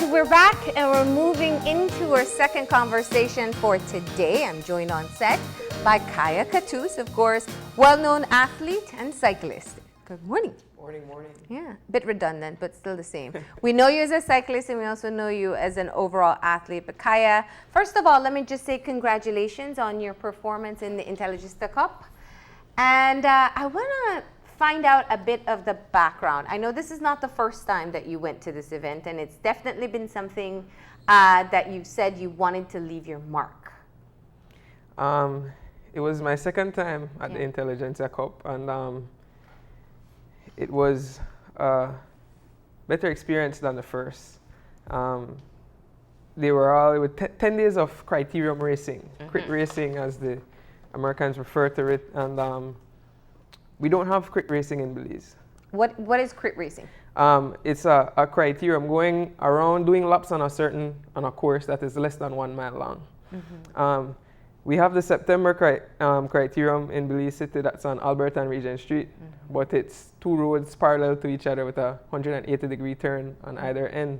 And we're back and we're moving into our second conversation for today. I'm joined on set by Kaya Catus, of course, well-known athlete and cyclist. Good morning. Morning. Yeah, a bit redundant, but still the same. We know you as a cyclist and we also know you as an overall athlete. But Kaya, first of all, let me just say congratulations on your performance in the Intelligentsia Cup. And I want to find out a bit of the background. I know this is not the first time that you went to this event, and it's definitely been something that you said you wanted to leave your mark. It was my second time at the Intelligentsia Cup, and it was a better experience than the first. They were all, it was 10 days of criterium racing, crit racing as the Americans refer to it, and we don't have crit racing in Belize. What is crit racing? It's a criterium going around doing laps on a course that is less than 1 mile long. We have the September criterium in Belize City that's on Alberta and Regent Street, but it's 2 roads parallel to each other with a 180-degree turn on either end.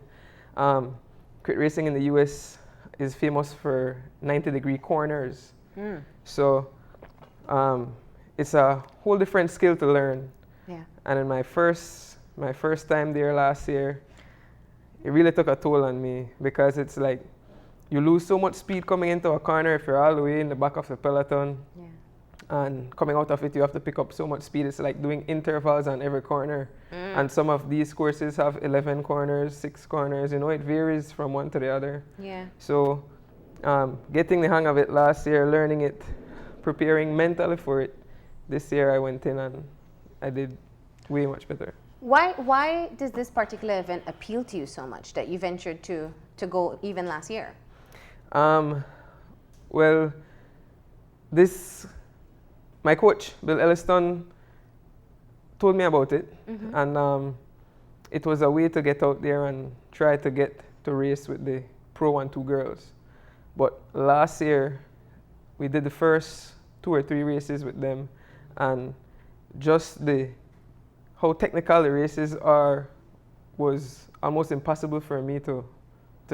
Crit racing in the US is famous for 90-degree corners. So it's a whole different skill to learn. Yeah. And in my first time there last year, it really took a toll on me because it's like you lose so much speed coming into a corner if you're all the way in the back of the peloton. Yeah. And coming out of it, you have to pick up so much speed. It's like doing intervals on every corner. And some of these courses have 11 corners, 6 corners. You know, it varies from one to the other. Yeah. So getting the hang of it last year, learning it, preparing mentally for it. This year I went in and I did way much better. Why does this particular event appeal to you so much that you ventured to go even last year? Well, my coach, Bill Elliston, told me about it, and it was a way to get out there and try to get to race with the Pro 1-2 girls. But last year, we did the first 2 or 3 races with them, and just how technical the races are was almost impossible for me to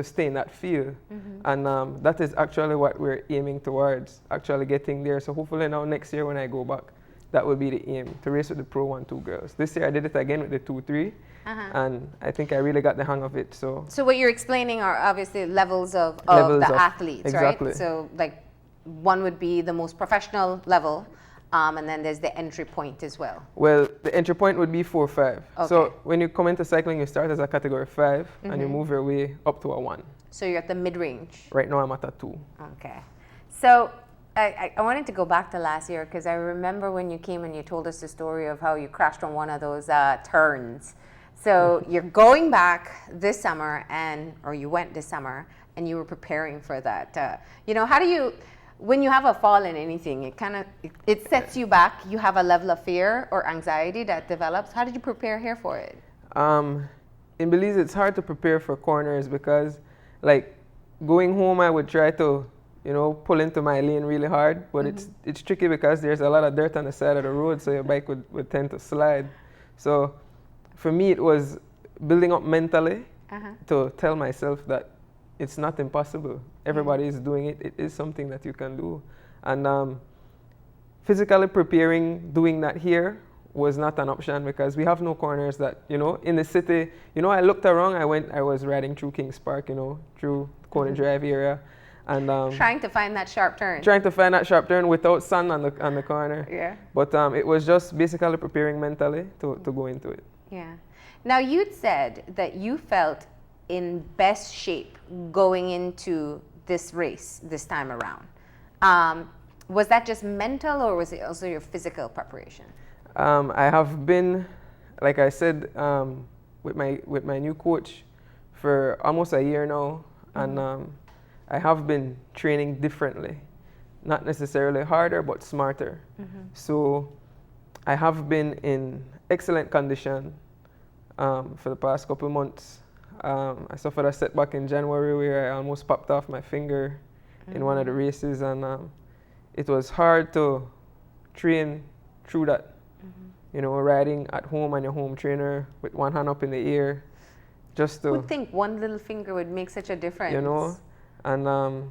stay in that field. And that is actually what we're aiming towards, actually getting there. So hopefully now next year when I go back, that will be the aim, to race with the Pro 1-2 girls. This year I did it again with the 2-3, and I think I really got the hang of it. So what you're explaining are obviously levels of athletes, exactly. Right? So like one would be the most professional level, and then there's the entry point as well. Well, the entry point would be 4-5. Okay. So when you come into cycling, you start as a category 5, and you move your way up to a 1. So you're at the mid-range. Right now I'm at a 2. Okay. So I wanted to go back to last year because I remember when you came and you told us the story of how you crashed on one of those turns. So you're going back this summer, or you went this summer, and you were preparing for that. How do you, when you have a fall in anything, it sets you back. You have a level of fear or anxiety that develops. How did you prepare here for it? In Belize, it's hard to prepare for corners because, like, going home, I would try to, pull into my lane really hard, but it's tricky because there's a lot of dirt on the side of the road, so your bike would tend to slide. So for me, it was building up mentally to tell myself that it's not impossible. Everybody is doing it. It is something that you can do. And physically preparing, doing that here was not an option because we have no corners that, in the city. I looked around, I was riding through Kings Park, through Kona Drive area. And trying to find that sharp turn. Trying to find that sharp turn without sun on the corner. Yeah. But it was just basically preparing mentally to go into it. Yeah. Now, you'd said that you felt in best shape going into this race this time around. Was that just mental, or was it also your physical preparation? I have been, like I said, with my new coach for almost a year now, and I have been training differently, not necessarily harder, but smarter. So I have been in excellent condition for the past couple months. I suffered a setback in January where I almost popped off my finger in one of the races, and it was hard to train through that. Riding at home on your home trainer with one hand up in the air, just to, Who'd think one little finger would make such a difference? you know, and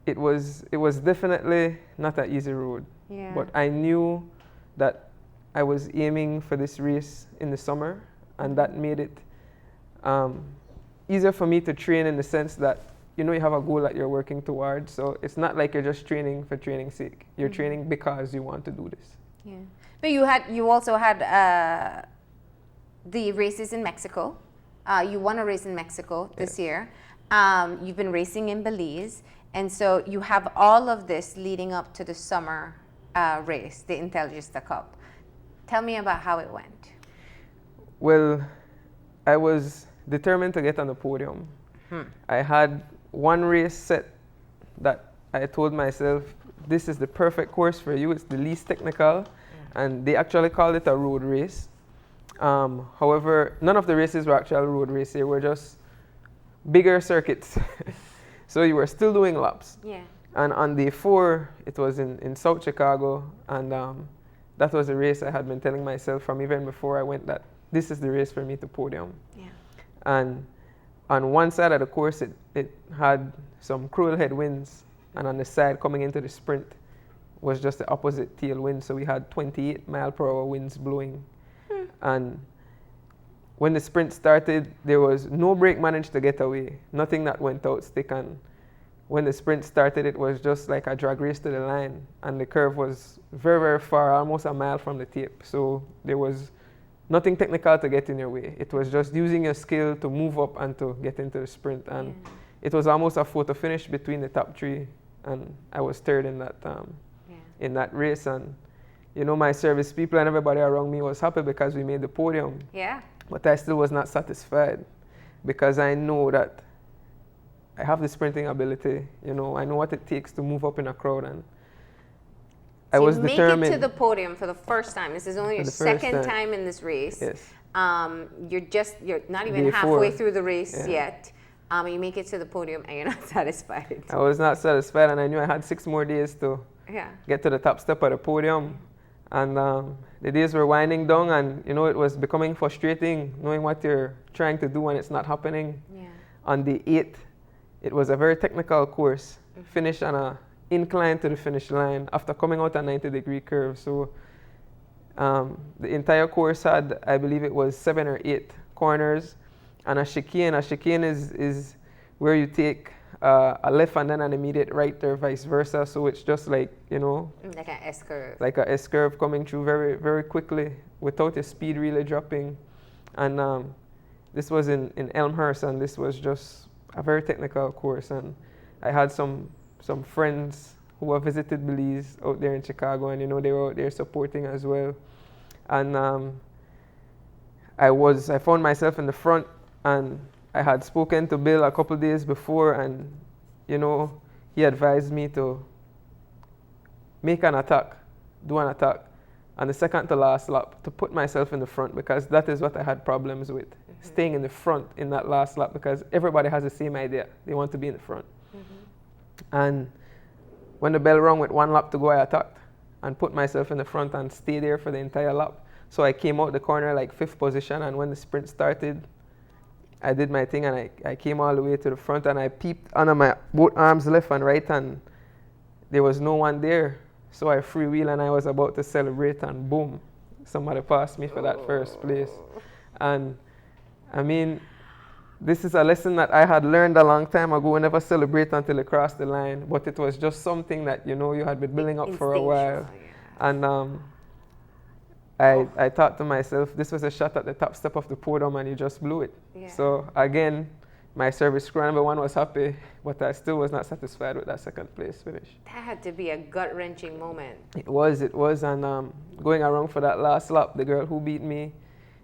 it was definitely not an easy road. Yeah. But I knew that I was aiming for this race in the summer, and that made it easier for me to train in the sense that, you know, you have a goal that you're working towards. So it's not like you're just training for training's sake. You're training because you want to do this. Yeah. But you also had the races in Mexico. You won a race in Mexico this year. You've been racing in Belize. And so you have all of this leading up to the summer race, the Intelligentsia Cup. Tell me about how it went. Well, I was determined to get on the podium. I had one race set that I told myself, this is the perfect course for you. It's the least technical. And they actually called it a road race. However, none of the races were actual road races. They were just bigger circuits. So you were still doing laps. Yeah. And on day 4, it was in South Chicago. And that was a race I had been telling myself from even before I went that this is the race for me to podium. Yeah. And on one side of the course, it had some cruel headwinds. And on the side coming into the sprint was just the opposite tailwind. So we had 28-mile-per-hour winds blowing. And when the sprint started, there was no brake managed to get away. Nothing that went out stick. And when the sprint started, it was just like a drag race to the line. And the curve was very, very far, almost a mile from the tape. So there was nothing technical to get in your way. It was just using your skill to move up and to get into the sprint. And it was almost a photo finish between the top 3. And I was third in that race. And you know, my service people and everybody around me was happy because we made the podium. Yeah. But I still was not satisfied because I know that I have the sprinting ability. You know, I know what it takes to move up in a crowd, and I was determined. You make it to the podium for the first time. This is only your second time in this race. Yes. You're not even Day halfway 4. through the race yet. You make it to the podium and you're not satisfied. I was not satisfied, and I knew I had 6 more days to get to the top step of the podium. And the days were winding down, and you know, it was becoming frustrating knowing what you're trying to do and it's not happening. Yeah. On the 8th, it was a very technical course. Finished on an incline to the finish line after coming out a 90-degree curve. So the entire course had, I believe it was 7 or 8 corners and a chicane. A chicane is where you take a left and then an immediate right or vice versa. So it's just like, you know, like an S-curve. Like a S-curve coming through very, very quickly without your speed really dropping. And this was in Elmhurst, and this was just a very technical course. And I had some friends who have visited Belize out there in Chicago, and you know, they were out there supporting as well. And I found myself in the front, and I had spoken to Bill a couple days before, and you know, he advised me to make an attack, do an attack on the second to last lap to put myself in the front, because that is what I had problems with, staying in the front in that last lap, because everybody has the same idea. They want to be in the front. And when the bell rang with 1 lap to go, I attacked and put myself in the front and stay there for the entire lap. So I came out the corner like 5th position, and when the sprint started, I did my thing, and I came all the way to the front, and I peeped under my both arms, left and right, and there was no one there. So I freewheel, and I was about to celebrate, and boom, somebody passed me for that first place. And I mean, this is a lesson that I had learned a long time ago. Never celebrate until you cross the line. But it was just something that, you know, you had been building up for a while. And I thought to myself, this was a shot at the top step of the podium, and you just blew it. So again, my service crew number 1 was happy, but I still was not satisfied with that second place finish. That had to be a gut-wrenching moment. It was. And going around for that last lap, the girl who beat me,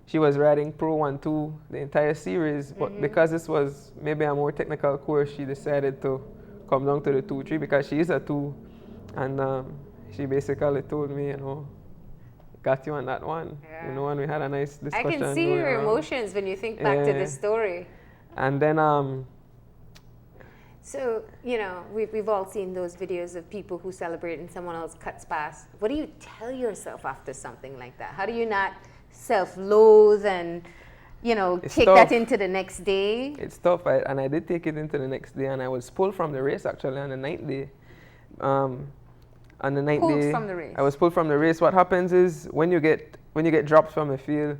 she was riding Pro 1-2 the entire series, but because this was maybe a more technical course, she decided to come down to the 2-3 because she is a 2, and she basically told me, you know, got you on that one, you know, and we had a nice discussion. I can see your emotions when you think back to this story. And then so, you know, we've all seen those videos of people who celebrate and someone else cuts past. What do you tell yourself after something like that? How do you not self-loathe and It's take tough. that into the next day? It's tough, and I did take it into the next day, and I was pulled from the race actually on the ninth day. On the ninth Pulled day, from the race. I was pulled from the race. What happens is when you get dropped from the field,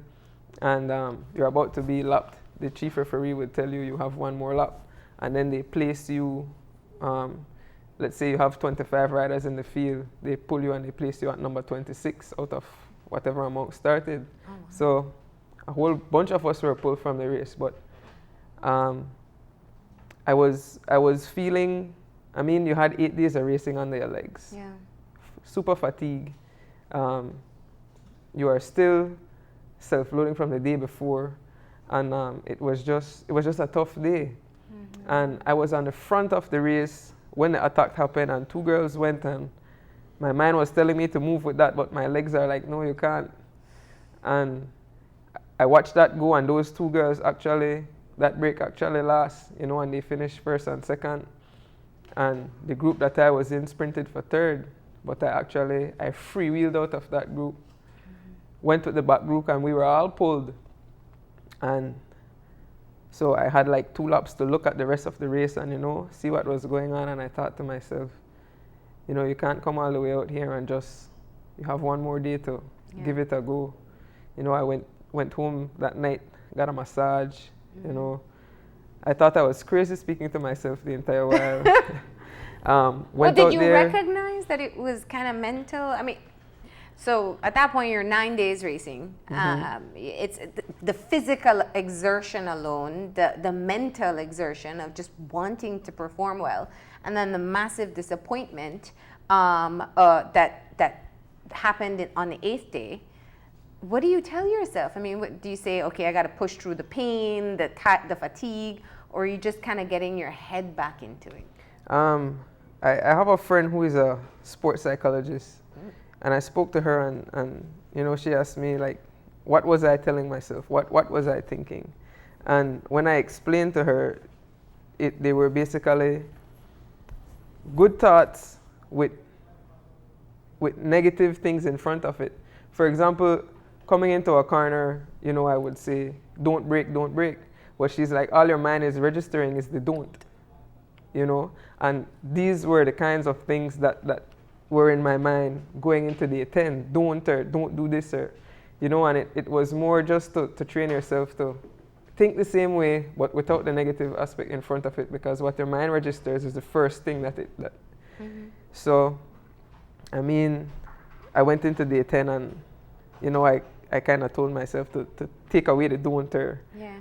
and you're about to be lapped, the chief referee would tell you have one more lap, and then they place you. Let's say you have 25 riders in the field. They pull you and they place you at number 26 out of whatever amount started. Oh, wow. So a whole bunch of us were pulled from the race, but I was feeling. I mean, you had 8 days of racing under your legs. Yeah. Super fatigue. You are still self-loading from the day before, and it was just a tough day. Mm-hmm. And I was on the front of the race when the attack happened, and 2 girls went, and my mind was telling me to move with that, but my legs are like, no, you can't. And I watched that go, and those 2 girls that break actually last, and they finished first and second. And the group that I was in sprinted for third, but I freewheeled out of that group, went to the back group, and we were all pulled. And so I had like 2 laps to look at the rest of the race and, see what was going on. And I thought to myself, you can't come all the way out here and you have one more day to give it a go. I went home that night, got a massage, I thought I was crazy speaking to myself the entire while. Did you recognize that it was kind of mental? I mean, so at that point you're 9 days racing. Mm-hmm. It's the physical exertion alone, the mental exertion of just wanting to perform well, and then the massive disappointment that happened on the 8th day. What do you tell yourself? I mean, do you say, okay, I got to push through the pain, the fatigue, or are you just kind of getting your head back into it? I have a friend who is a sports psychologist, and I spoke to her, and she asked me, like, what was I telling myself? What was I thinking? And when I explained to her, they were basically good thoughts with negative things in front of it. For example, coming into a corner, I would say, don't break, don't break. But she's like, all your mind is registering is the don't, And these were the kinds of things that were in my mind going into the 10. Don't do this, and it was more just to train yourself to think the same way, but without the negative aspect in front of it, because what your mind registers is the first thing that. Mm-hmm. So, I mean, I went into the 10 and, I kind of told myself to take away the don't. Yeah.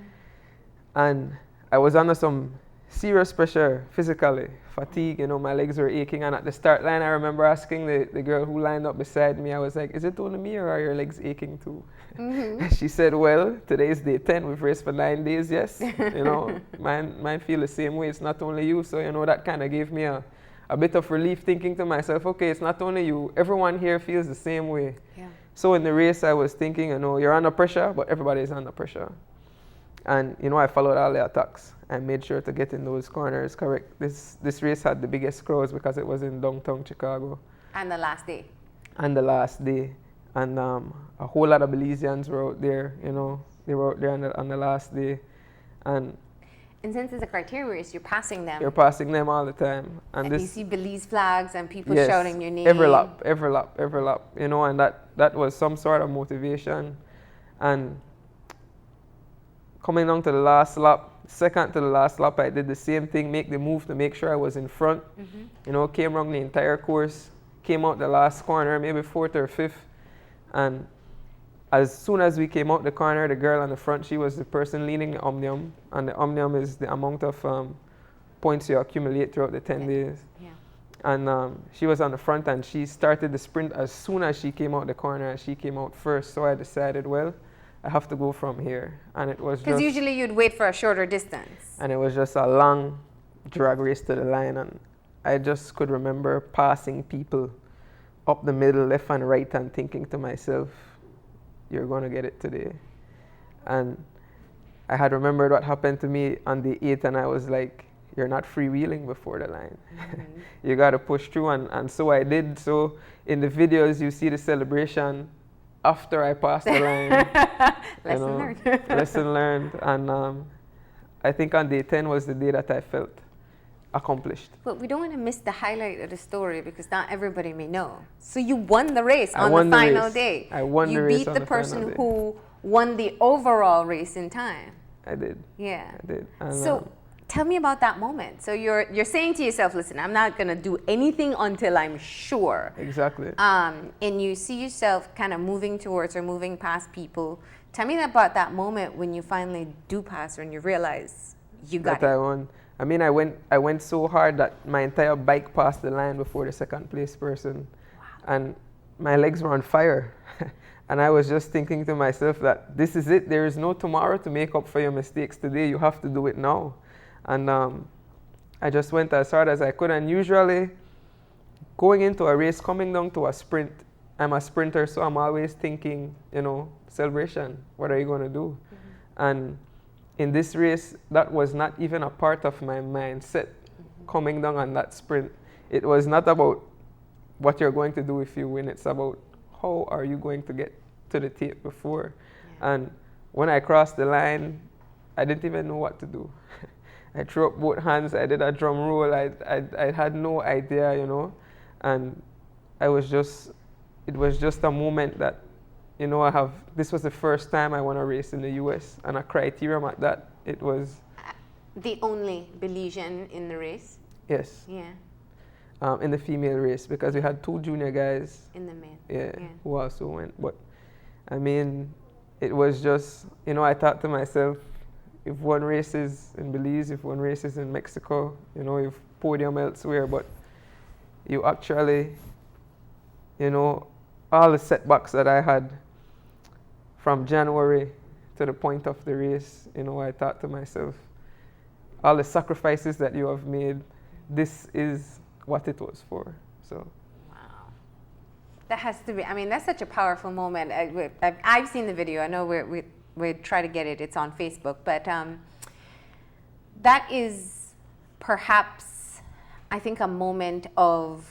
And I was under some serious pressure physically, fatigue, my legs were aching. And at the start line, I remember asking the girl who lined up beside me, I was like, is it only me or are your legs aching too? Mm-hmm. And she said, well, today is day 10. We've raced for 9 days, yes. Mine feel the same way. It's not only you. So, that kind of gave me a bit of relief, thinking to myself, okay, it's not only you. Everyone here feels the same way. Yeah. So in the race, I was thinking, you're under pressure, but everybody's under pressure. And, I followed all the attacks. I made sure to get in those corners correct. This race had the biggest crowds because it was in downtown Chicago. And the last day. And a whole lot of Belizeans were out there, They were out there on the last day. And since it's a criteria race, you're passing them. You're passing them all the time. And you see Belize flags and people yes, shouting your name. Every lap. And that was some sort of motivation. And coming down to the last lap, second to the last lap, I did the same thing, make the move to make sure I was in front. Mm-hmm. Came around the entire course, came out the last corner, maybe 4th or 5th. And as soon as we came out the corner, the girl on the front, she was the person leading the omnium. And the omnium is the amount of points you accumulate throughout the 10 days. Yeah. And she was on the front, and she started the sprint as soon as she came out the corner, and she came out first. So I decided, well, I have to go from here. And it was because usually you'd wait for a shorter distance. And it was just a long drag race to the line. And I just could remember passing people up the middle, left and right, and thinking to myself, you're going to get it today. And I had remembered what happened to me on the 8th, and I was like, you're not freewheeling before the line. Mm-hmm. You got to push through, and so I did. So in the videos, you see the celebration. after I passed the line. Lesson learned. Lesson learned. And I think on day 10 was the day that I felt accomplished. But we don't want to miss the highlight of the story because not everybody may know. So you won the race on the final day. I won the race You on beat the the person final day. who won the overall race in time. I did. Yeah. I did. And, So tell me about that moment. So you're saying to yourself, listen, I'm not going to do anything until I'm sure. exactly. And you see yourself kind of moving towards or moving past people. Tell me about that moment when you finally do pass her and you realize you got that it. I won. I mean, I went so hard that my entire bike passed the line before the second place person. Wow. And my legs were on fire. And I was just thinking to myself that this is it. There is no tomorrow to make up for your mistakes today. You have to do it now. And I just went as hard as I could. And usually, going into a race, coming down to a sprint, I'm a sprinter, so I'm always thinking, celebration. What are you going to do? Mm-hmm. And in this race, that was not even a part of my mindset. Mm-hmm. Coming down on that sprint, it was not about what you're going to do if you win. It's about how are you going to get to the tape before. Yeah. And when I crossed the line, I didn't even know what to do. I threw up both hands. I did a drum roll. I had no idea, and it was just a moment that, this was the first time I won a race in the US, and a criterium at that. It was the only Belizean in the race? Yes. Yeah. In the female race, because we had 2 junior guys. In the male. Yeah. Who also went. But, I mean, it was just, I thought to myself, if one race is in Belize, if one race is in Mexico, if podium elsewhere, but you actually, all the setbacks that I had from January to the point of the race, I thought to myself, all the sacrifices that you have made, this is what it was for. So. Wow. That has to be, that's such a powerful moment. I've seen the video. I know we try to get it. It's on Facebook. But that is perhaps, I think, a moment of,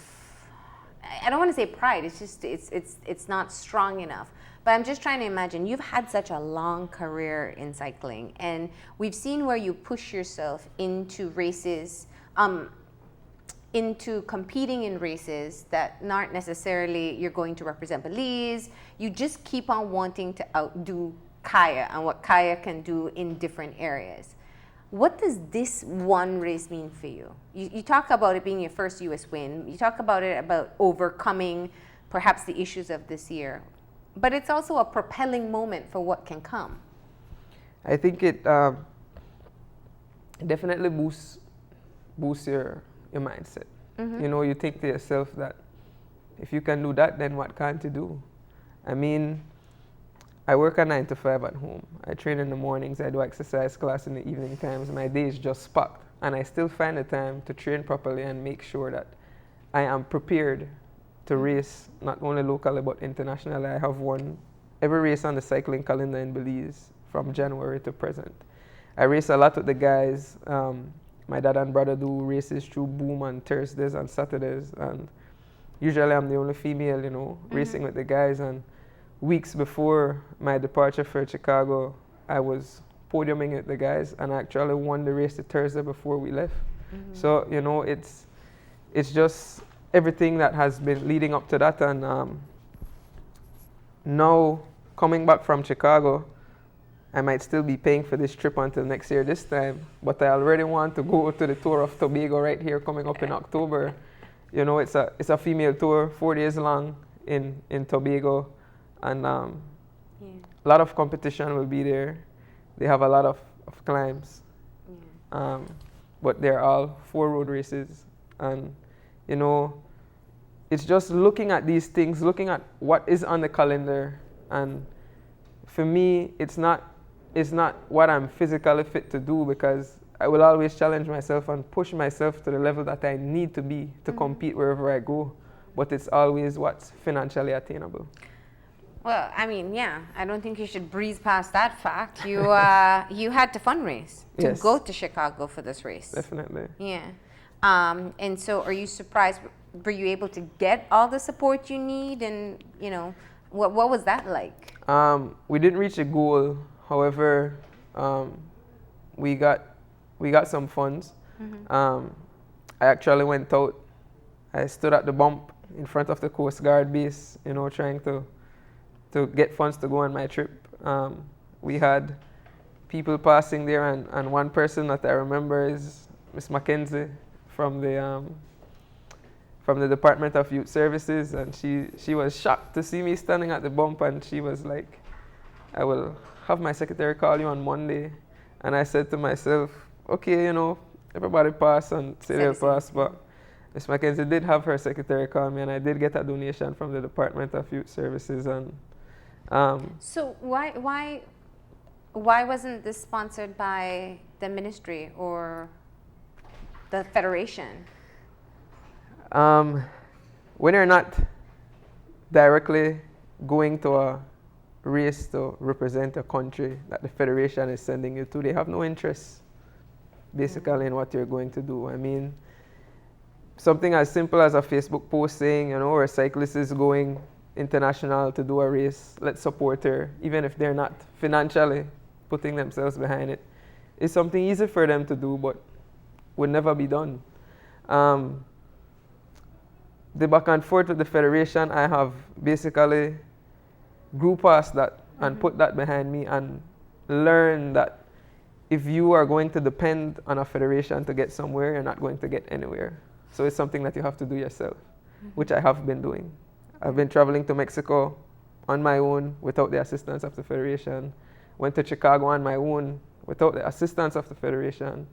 I don't want to say pride. It's just, it's not strong enough. But I'm just trying to imagine, you've had such a long career in cycling, and we've seen where you push yourself into races, into competing in races that not necessarily you're going to represent Belize. You just keep on wanting to outdo Kaya and what Kaya can do in different areas. What does this one race mean for you? You talk about it being your first US win. You talk about it about overcoming perhaps the issues of this year. But it's also a propelling moment for what can come. I think it definitely boosts your mindset. Mm-hmm. You think to yourself that if you can do that, then what can't you do? I mean, I work a 9 to 5 at home. I train in the mornings. I do exercise class in the evening times. My day is just packed. And I still find the time to train properly and make sure that I am prepared to race, not only locally but internationally. I have won every race on the cycling calendar in Belize from January to present. I race a lot with the guys. My dad and brother do races through Boom on Thursdays and Saturdays. And usually I'm the only female, mm-hmm. racing with the guys. And weeks before my departure for Chicago, I was podiuming with the guys, and I actually won the race the Thursday before we left. Mm-hmm. So, it's just everything that has been leading up to that. And now, coming back from Chicago, I might still be paying for this trip until next year this time, but I already want to go to the Tour of Tobago right here coming up in October. It's a female tour, 4 days long in Tobago. And a lot of competition will be there. They have a lot of climbs. Yeah. But they're all 4 road races. And, it's just looking at these things, looking at what is on the calendar. And for me, it's not what I'm physically fit to do, because I will always challenge myself and push myself to the level that I need to be to mm-hmm. compete wherever I go. But it's always what's financially attainable. Well, I don't think you should breeze past that fact. You had to fundraise to yes. go to Chicago for this race. Definitely. Yeah. And so are you surprised? Were you able to get all the support you need? And, What was that like? We didn't reach a goal. However, we got some funds. I actually went out. I stood at the bump in front of the Coast Guard base, trying to get funds to go on my trip. We had people passing there, and one person that I remember is Miss Mackenzie from the Department of Youth Services, and she was shocked to see me standing at the bump, and she was like, I will have my secretary call you on Monday. And I said to myself, okay, everybody pass and say they'll pass, but Miss Mackenzie did have her secretary call me, and I did get a donation from the Department of Youth Services. And so why wasn't this sponsored by the ministry or the federation? When you're not directly going to a race to represent a country that the federation is sending you to, they have no interest basically in what you're going to do. I mean, something as simple as a Facebook post saying, or a cyclist is going international to do a race, let's support her, even if they're not financially putting themselves behind it, is something easy for them to do, but would never be done. The back and forth with the federation, I have basically grew past that and put that behind me and learned that if you are going to depend on a federation to get somewhere, you're not going to get anywhere. So it's something that you have to do yourself, which I have been doing. I've been traveling to Mexico on my own without the assistance of the federation. Went to Chicago on my own without the assistance of the federation.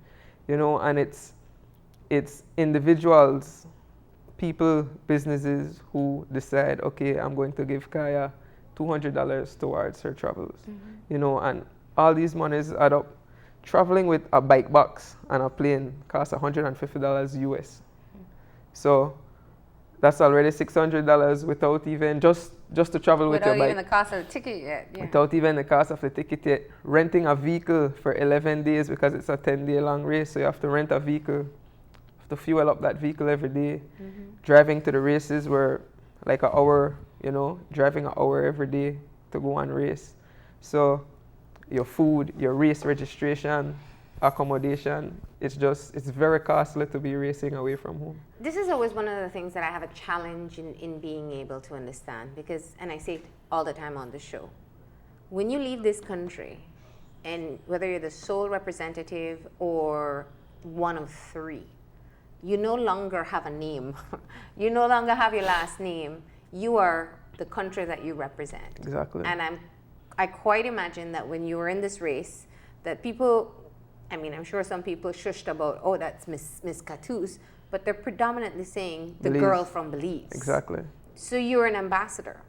And it's individuals, people, businesses who decide, okay, I'm going to give Kaya $200 towards her travels. And all these monies add up. Traveling with a bike box and a plane costs $150 US. So that's already $600 without even just to travel with your bike. Without even the cost of the ticket yet. Yeah. Without even the cost of the ticket yet. Renting a vehicle for 11 days because it's a 10-day long race, so you have to rent a vehicle. You have to fuel up that vehicle every day. Driving to the races were like an hour, driving an hour every day to go and race. So your food, your race registration, accommodation, it's very costly to be racing away from home. This is always one of the things that I have a challenge in being able to understand because, and I say it all the time on the show, when you leave this country, and whether you're the sole representative or one of three, you no longer have a name. You no longer have your last name. You are the country that you represent. Exactly. And I quite imagine that when you were in this race, that people, I'm sure some people shushed about, oh, that's Miss Catous, but they're predominantly saying the Belize. Girl from Belize. Exactly. So you're an ambassador.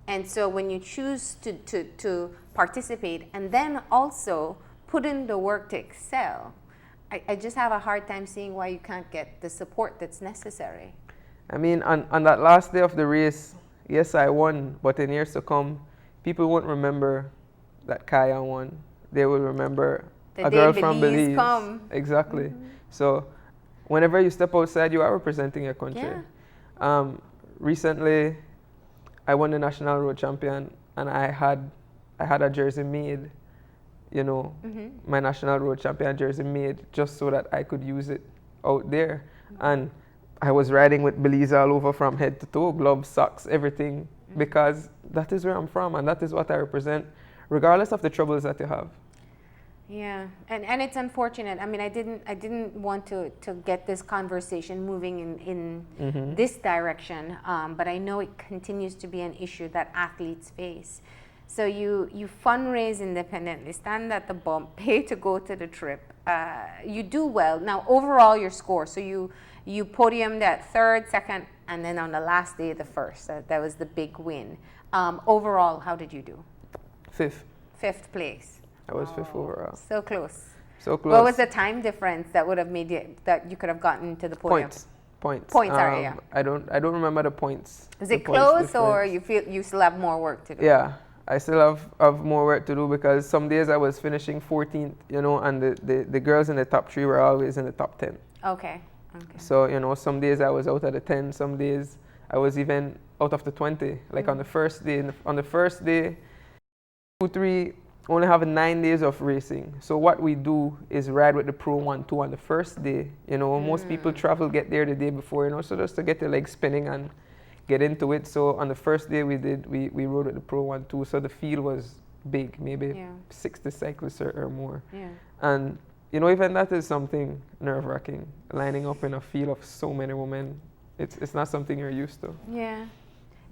And so when you choose to participate and then also put in the work to excel, I just have a hard time seeing why you can't get the support that's necessary. On that last day of the race, yes, I won, but in years to come, people won't remember that Kaya won. They will remember a girl from Belize. Come. Exactly. So whenever you step outside, you are representing your country. Yeah. Recently, I won the National Road Champion, and I had a jersey made, my National Road Champion jersey made just so that I could use it out there. And I was riding with Belize all over from head to toe, gloves, socks, everything, because that is where I'm from and that is what I represent, regardless of the troubles that you have. Yeah, and it's unfortunate. I didn't want to get this conversation moving in this direction, but I know it continues to be an issue that athletes face. So you fundraise independently, stand at the bump, pay to go to the trip. You do well. Now, overall, your score. So you podiumed at third, second, and then on the last day, the first. That was the big win. Overall, how did you do? Fifth. Fifth place. I was fifth overall. So close. So close. What was the time difference that would have made that you could have gotten to the podium? Points. Sorry, yeah. I don't remember the points. Is it close or you feel you still have more work to do? Yeah, I still have more work to do because some days I was finishing 14th, and the girls in the top 3 were always in the top 10. Okay. So, some days I was out at the 10, some days I was even out of the 20. Like on the first day, on the first day, 2, 3 only have 9 days of racing. So what we do is ride with the Pro 1-2 on the first day. You know, most people travel, get there the day before, you know, so just to get your legs spinning and get into it. So on the first day we rode with the Pro 1-2. So the field was big, maybe 60 cyclists or more. Yeah. And you know, even that is something nerve-wracking, lining up in a field of so many women. It's not something you're used to. Yeah.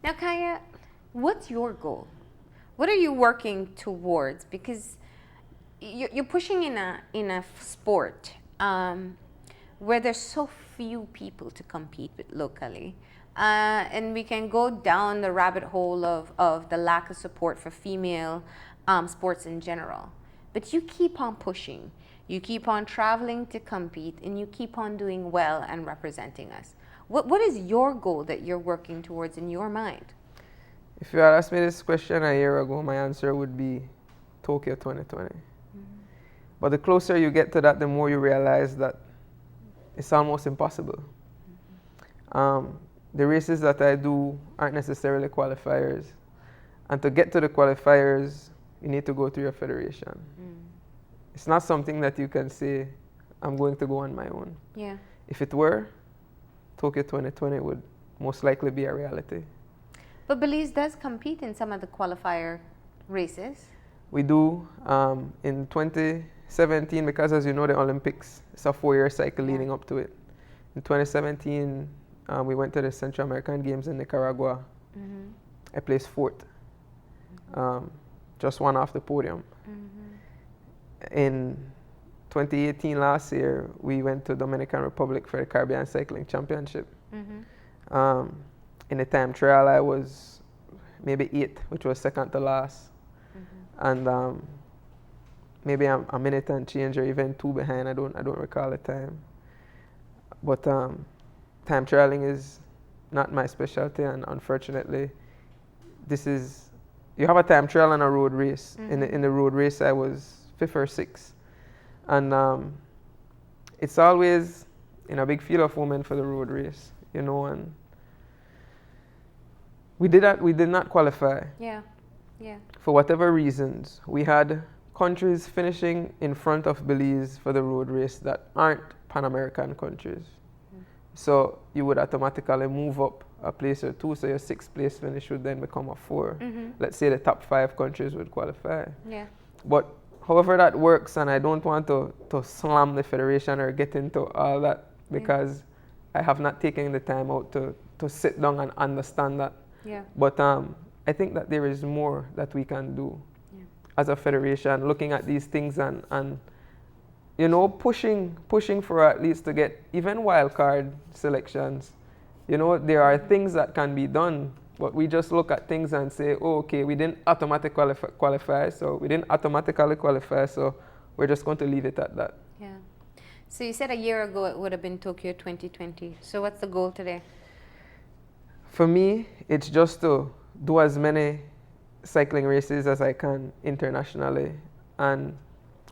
Now, Kaya, what's your goal? What are you working towards? Because you're pushing in a sport where there's so few people to compete with locally. And we can go down the rabbit hole of the lack of support for female sports in general. But you keep on pushing. You keep on traveling to compete, and you keep on doing well and representing us. What is your goal that you're working towards in your mind? If you had asked me this question a year ago, my answer would be Tokyo 2020. But the closer you get to that, the more you realize that it's almost impossible. The races that I do aren't necessarily qualifiers. And to get to the qualifiers, you need to go through your federation. It's not something that you can say, I'm going to go on my own. Yeah. If it were, Tokyo 2020 would most likely be a reality. But Belize does compete in some of the qualifier races. We do. In 2017, because as you know, the Olympics, it's a 4-year cycle leading up to it. In 2017, we went to the Central American Games in Nicaragua. I placed 4th, just one off the podium. In 2018, last year, we went to Dominican Republic for the Caribbean Cycling Championship. In the time trial, I was maybe 8th, which was second to last. And maybe I'm a minute and change or even 2 behind. I don't recall the time. But time trialing is not my specialty, and unfortunately, you have a time trial and a road race. In the road race, I was 5th or 6th. And it's always in a big field of women for the road race, you know, and we did not qualify. Yeah. For whatever reasons. We had countries finishing in front of Belize for the road race that aren't Pan-American countries. So you would automatically move up a place or 2, so your 6th place finish would then become a 4. Let's say the top 5 countries would qualify. Yeah. But however that works, and I don't want to slam the federation or get into all that, because I have not taken the time out to sit down and understand that. Yeah. But I think that there is more that we can do as a federation, looking at these things and you know, pushing for at least to get even wildcard selections. You know, there are things that can be done, but we just look at things and say, oh, okay, we didn't automatically qualify, so we're just going to leave it at that. Yeah. So you said a year ago it would have been Tokyo 2020. So what's the goal today? For me, it's just to do as many cycling races as I can internationally. And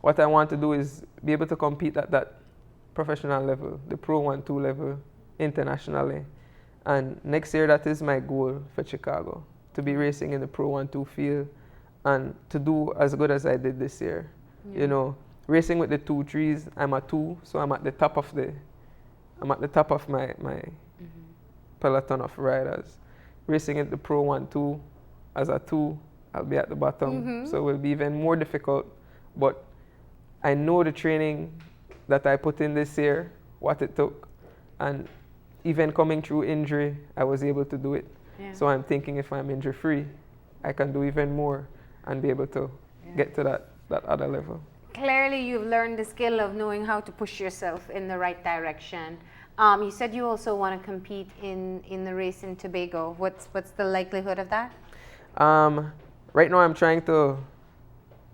what I want to do is be able to compete at that professional level, the Pro 1-2 level, internationally. And next year, that is my goal for Chicago, to be racing in the Pro 1-2 field and to do as good as I did this year. You know, racing with the 2-3s, I'm a 2, so I'm at the top of my peloton of riders. Racing at the Pro 1-2 as a 2, I'll be at the bottom, so it will be even more difficult. But I know the training that I put in this year, what it took, and even coming through injury, I was able to do it. Yeah. So I'm thinking if I'm injury free, I can do even more and be able to get to that other level. Clearly, you've learned the skill of knowing how to push yourself in the right direction. You said you also want to compete in the race in Tobago. What's the likelihood of that? Right now, I'm trying to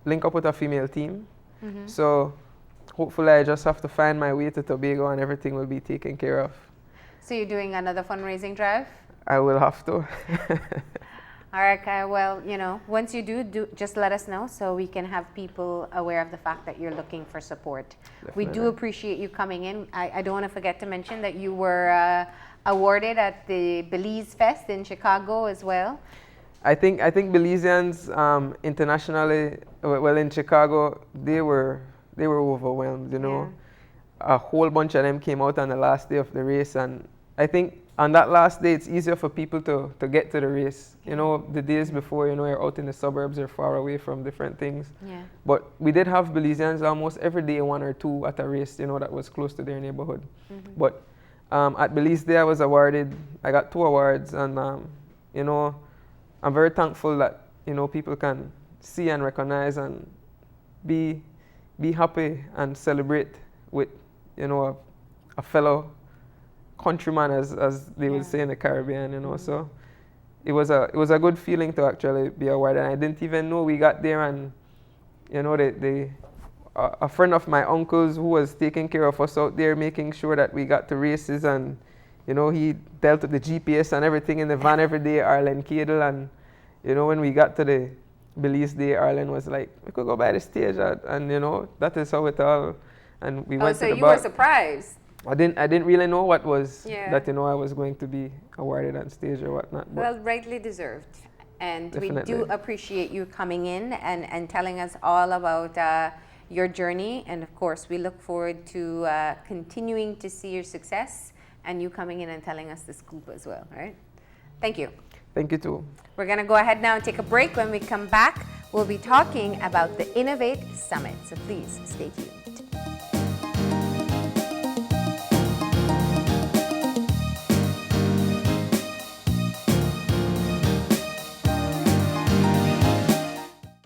link up with a female team. So hopefully, I just have to find my way to Tobago and everything will be taken care of. So you're doing another fundraising drive? I will have to. All right, Kaya. Well, you know, once you do just let us know so we can have people aware of the fact that you're looking for support. Definitely. We do appreciate you coming in. I don't want to forget to mention that you were awarded at the Belize Fest in Chicago as well. I think Belizeans internationally, well in Chicago, they were overwhelmed. You know, a whole bunch of them came out on the last day of the race, and I think on that last day it's easier for people to get to the race. You know, the days before, you know, you're out in the suburbs, you're far away from different things. Yeah. But we did have Belizeans almost every day, one or two at a race, you know, that was close to their neighborhood. But at Belize Day, I was awarded. I got 2 awards, and you know, I'm very thankful that, you know, people can see and recognize and be happy and celebrate with, you know, a fellow countryman, as they would say in the Caribbean, you know. So it was a good feeling to actually be awarded. And I didn't even know we got there, and you know, a friend of my uncle's who was taking care of us out there, making sure that we got to races, and you know, he dealt with the GPS and everything in the van every day, Arlen Cadle. And you know, when we got to the Belize Day, Arlen was like, we could go by the stage, and you know, that is how it all. And we went to the you bar. were surprised. I didn't really know what was that, you know, I was going to be awarded on stage or whatnot. But well, rightly deserved. And definitely. we do appreciate you coming in and telling us all about your journey. And of course, we look forward to continuing to see your success and you coming in and telling us the scoop as well, all right? Thank you. Thank you too. We're going to go ahead now and take a break. When we come back, we'll be talking about the Innovate Summit. So please stay tuned.